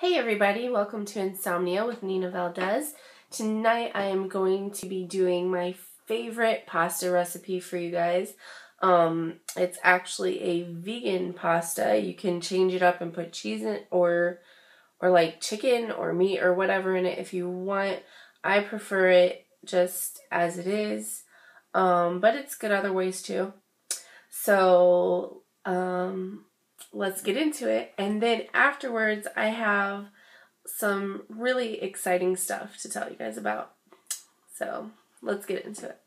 Hey everybody, welcome to Insomnia with Nina Valdez. Tonight I am going to be doing my favorite pasta recipe for you guys. It's actually a vegan pasta. You can change it up and put cheese in it or like chicken or meat or whatever in it if you want. I prefer it just as it is, but it's good other ways too. So, let's get into it. And then afterwards, I have some really exciting stuff to tell you guys about. So let's get into it.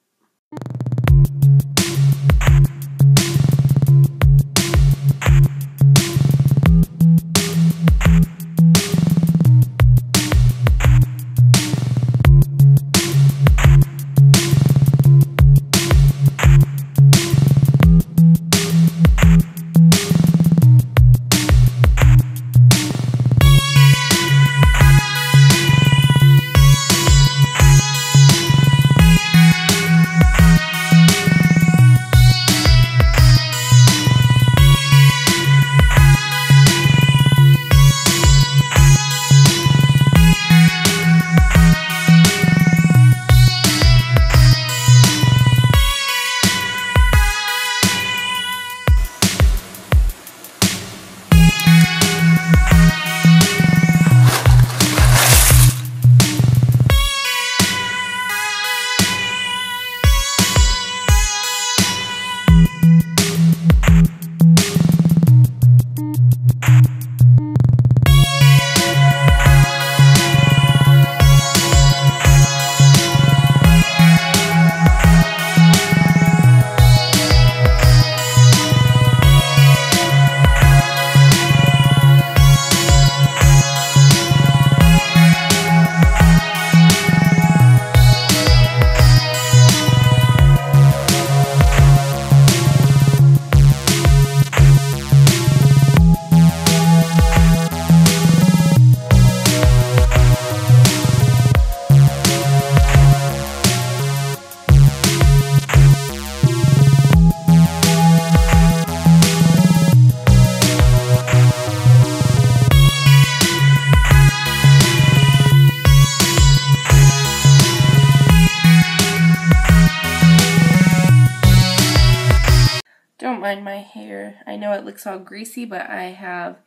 Don't mind my hair. I know it looks all greasy, but I have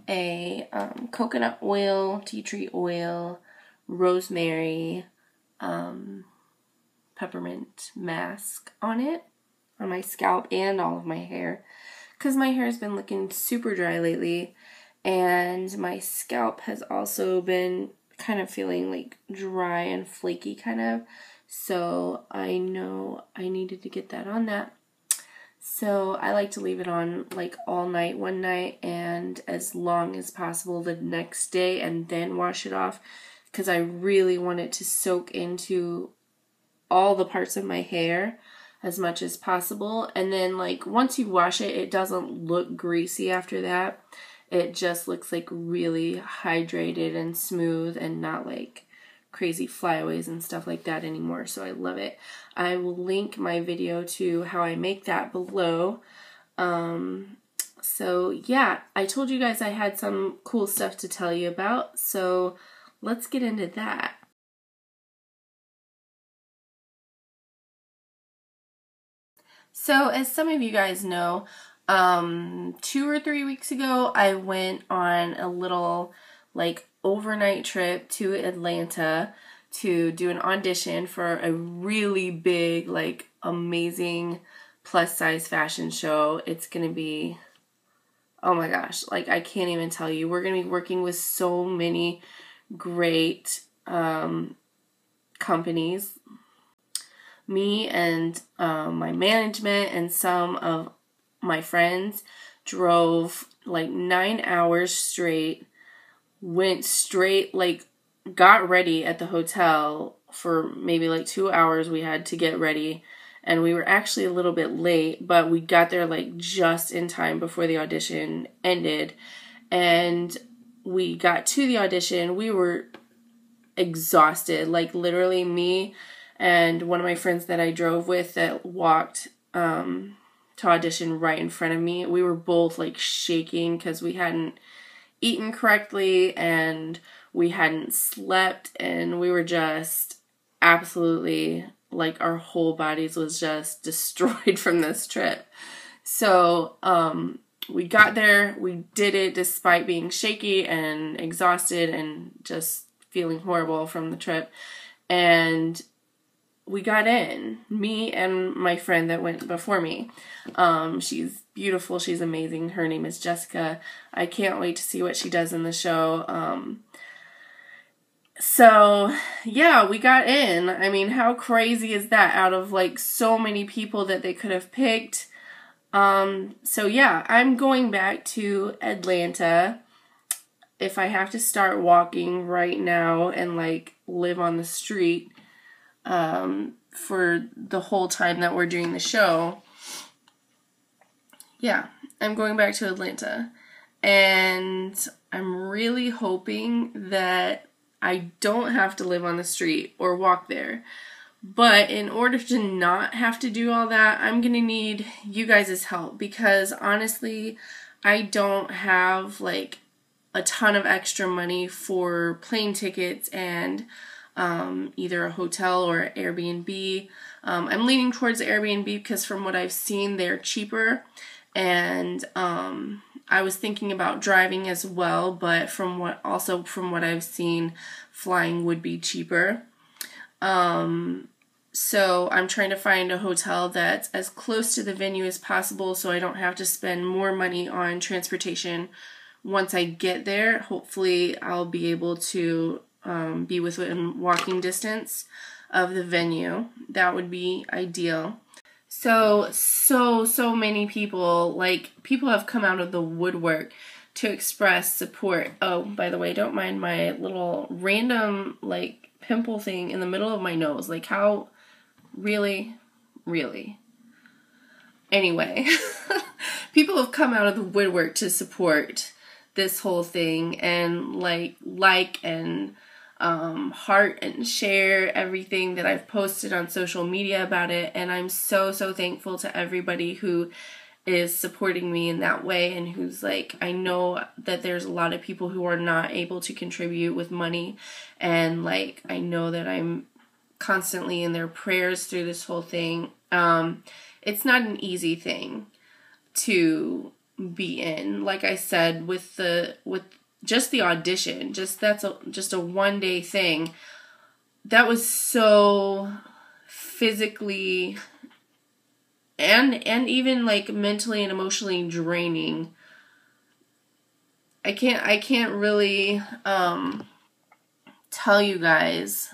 a coconut oil, tea tree oil, rosemary, peppermint mask on it, on my scalp and all of my hair. Because my hair has been looking super dry lately, and my scalp has also been kind of feeling like dry and flaky kind of. So I know I needed to get that on that. So I like to leave it on like all night one night and as long as possible the next day and then wash it off because I really want it to soak into all the parts of my hair as much as possible. And then like once you wash it, it doesn't look greasy after that. It just looks like really hydrated and smooth and not like crazy flyaways and stuff like that anymore, so I love it. I will link my video to how I make that below. So yeah, I told you guys I had some cool stuff to tell you about, so let's get into that. So as some of you guys know, 2 or 3 weeks ago I went on a little like overnight trip to Atlanta to do an audition for a really big, like amazing plus size fashion show. It's gonna be, oh my gosh, like I can't even tell you. We're gonna be working with so many great companies. Me and my management and some of my friends drove like 9 hours straight, went straight, like got ready at the hotel for maybe like 2 hours we had to get ready, and we were actually a little bit late, but we got there like just in time before the audition ended. And we got to the audition, we were exhausted, like literally me and one of my friends that I drove with that walked to audition right in front of me, we were both like shaking because we hadn't eaten correctly, and we hadn't slept, and we were just absolutely, like, our whole bodies was just destroyed from this trip. So, we got there, we did it despite being shaky and exhausted and just feeling horrible from the trip, and we got in, me and my friend that went before me. She's beautiful, she's amazing, her name is Jessica. I can't wait to see what she does in the show. So, yeah, we got in. I mean, how crazy is that, out of, like, so many people that they could have picked? So yeah, I'm going back to Atlanta. If I have to start walking right now and, like, live on the street, for the whole time that we're doing the show, yeah, I'm going back to Atlanta. And I'm really hoping that I don't have to live on the street or walk there. But in order to not have to do all that, I'm going to need you guys' help, because honestly, I don't have, like, a ton of extra money for plane tickets and either a hotel or Airbnb. I'm leaning towards Airbnb because from what I've seen, they're cheaper. And I was thinking about driving as well, but from what I've seen, flying would be cheaper. So I'm trying to find a hotel that's as close to the venue as possible so I don't have to spend more money on transportation once I get there. Hopefully I'll be able to be within walking distance of the venue. That would be ideal. So many people, like, people have come out of the woodwork to express support. Oh, by the way, don't mind my little random, like, pimple thing in the middle of my nose. Like, how, really? Anyway, people have come out of the woodwork to support this whole thing and, like and heart and share everything that I've posted on social media about it. And I'm so thankful to everybody who is supporting me in that way, and who's, like, I know that there's a lot of people who are not able to contribute with money, and, like, I know that I'm constantly in their prayers through this whole thing. It's not an easy thing to be in. Like I said, with just the audition, that's just a one-day thing. That was so physically and even, like, mentally and emotionally draining. I can't really tell you guys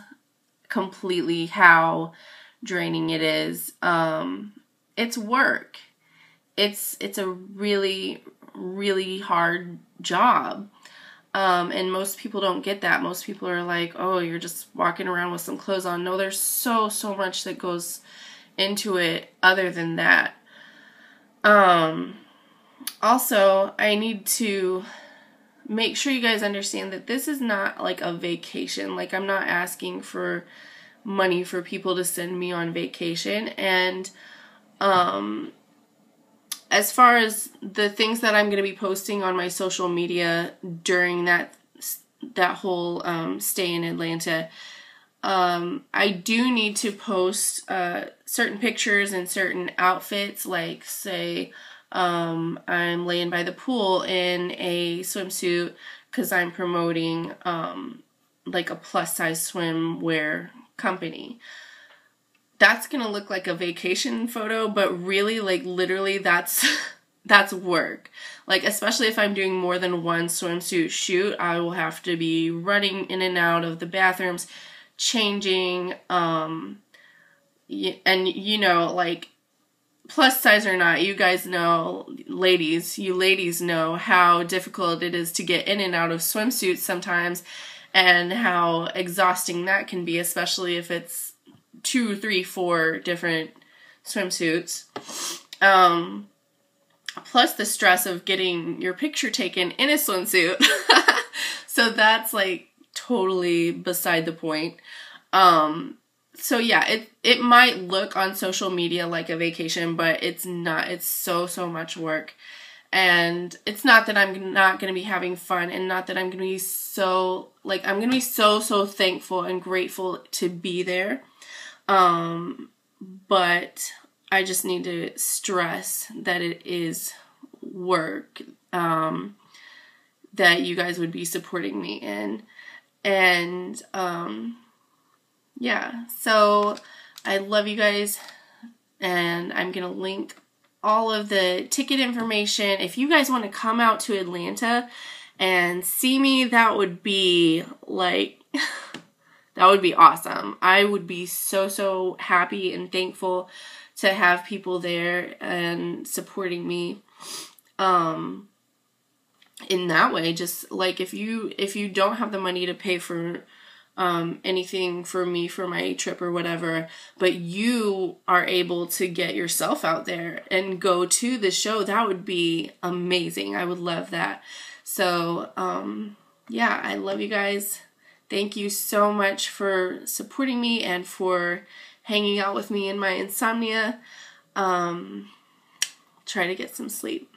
completely how draining it is. It's work. It's a really hard job. And most people don't get that. Most people are like, oh, you're just walking around with some clothes on. No, there's so much that goes into it other than that. Also, I need to make sure you guys understand that this is not, like, a vacation. Like, I'm not asking for money for people to send me on vacation. And as far as the things that I'm going to be posting on my social media during that whole stay in Atlanta, I do need to post certain pictures and certain outfits, like, say, I'm laying by the pool in a swimsuit because I'm promoting like a plus size swimwear company. That's gonna look like a vacation photo, but really, like, literally that's work. Like, especially if I'm doing more than one swimsuit shoot, I will have to be running in and out of the bathrooms, changing, and, you know, like, plus size or not, you guys know, you ladies know how difficult it is to get in and out of swimsuits sometimes, and how exhausting that can be, especially if it's 2, 3, 4 different swimsuits. Plus the stress of getting your picture taken in a swimsuit. So that's, like, totally beside the point. So yeah, it might look on social media like a vacation, but it's not. It's so much work. And it's not that I'm not going to be having fun, and not that I'm going to be so, like, I'm going to be so thankful and grateful to be there. But I just need to stress that it is work, that you guys would be supporting me in. And, yeah, so I love you guys, and I'm going to link all of the ticket information. If you guys want to come out to Atlanta and see me, that would be like, that would be awesome. I would be so happy and thankful to have people there and supporting me in that way. Just like if you don't have the money to pay for anything for me for my trip or whatever, but you are able to get yourself out there and go to the show, that would be amazing. I would love that. So yeah, I love you guys. Thank you so much for supporting me and for hanging out with me in my insomnia. Try to get some sleep.